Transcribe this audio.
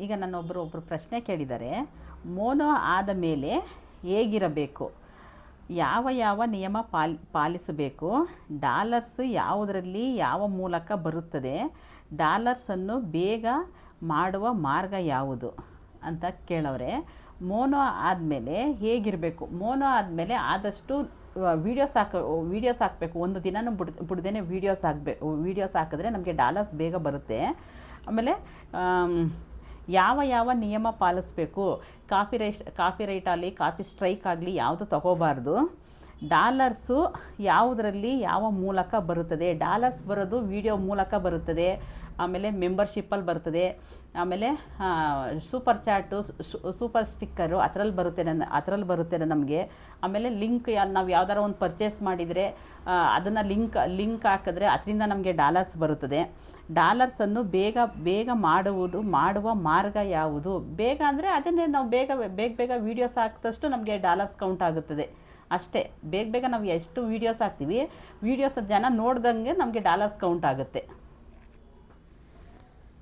ಈಗ ಒಬ್ಬರು ಪ್ರಶ್ನೆ ಕೇಳಿದ್ದಾರೆ, ಮೋನೋ ಆದ ಮೇಲೆ ಹೇಗಿರಬೇಕು, ಯಾವ ನಿಯಮ ಪಾಲಿಸಬೇಕು, ಡಾಲರ್ಸ್ ಯಾವುದರಲ್ಲಿ ಯಾವ ಮೂಲಕ ಬರುತ್ತದೆ, ಡಾಲರ್ಸನ್ನು ಬೇಗ ಮಾಡುವ ಮಾರ್ಗ ಯಾವುದು ಅಂತ ಕೇಳವ್ರೆ. ಮೋನೋ ಆದಮೇಲೆ ಹೇಗಿರಬೇಕು, ಮೋನೋ ಆದಮೇಲೆ ಆದಷ್ಟು ವೀಡಿಯೋಸ್ ಹಾಕಬೇಕು. ಒಂದು ದಿನನೂ ಬಿಡ್ದೇ ವೀಡಿಯೋಸ್ ಹಾಕಿದ್ರೆ ನಮಗೆ ಡಾಲರ್ಸ್ ಬೇಗ ಬರುತ್ತೆ. ಆಮೇಲೆ ಯಾವ ನಿಯಮ ಪಾಲಿಸಬೇಕು, ಕಾಪಿ ರೈಟ್ ಆಗಲಿ ಕಾಪಿ ಸ್ಟ್ರೈಕ್ ಆಗಲಿ ಯಾವುದು ತಗೋಬಾರ್ದು, ಡಾಲರ್ಸು ಯಾವುದರಲ್ಲಿ ಯಾವ ಮೂಲಕ ಬರುತ್ತದೆ, ಡಾಲರ್ಸ್ ಬರೋದು ವಿಡಿಯೋ ಮೂಲಕ ಬರುತ್ತದೆ, ಆಮೇಲೆ ಮೆಂಬರ್ಶಿಪ್ಪಲ್ಲಿ ಬರ್ತದೆ, ಆಮೇಲೆ ಸೂಪರ್ ಚಾಟು ಸೂಪರ್ ಸ್ಟಿಕ್ಕರು ಅದರಲ್ಲಿ ಬರುತ್ತೆ ನಮಗೆ. ಆಮೇಲೆ ಲಿಂಕ್ ನಾವು ಯಾವ್ದಾರ ಒಂದು ಪರ್ಚೇಸ್ ಮಾಡಿದರೆ ಅದನ್ನು ಲಿಂಕ್ ಹಾಕಿದ್ರೆ ಅದರಿಂದ ನಮಗೆ ಡಾಲರ್ಸ್ ಬರುತ್ತದೆ. ಡಾಲರ್ಸನ್ನು ಬೇಗ ಮಾಡುವ ಮಾರ್ಗ ಯಾವುದು, ಬೇಗ ಅಂದರೆ ಅದನ್ನೇ ನಾವು ಬೇಗ ವೀಡಿಯೋಸ್ ಹಾಕಿದಷ್ಟು ನಮಗೆ ಡಾಲರ್ಸ್ ಕೌಂಟ್ ಆಗುತ್ತದೆ ಅಷ್ಟೇ. ಬೇಗ ನಾವು ಎಷ್ಟು ವೀಡಿಯೋಸ್ ಹಾಕ್ತೀವಿ, ವೀಡಿಯೋಸ್ ಜನ ನೋಡ್ದಂಗೆ ನಮಗೆ ಡಾಲರ್ಸ್ ಕೌಂಟ್ ಆಗುತ್ತೆ.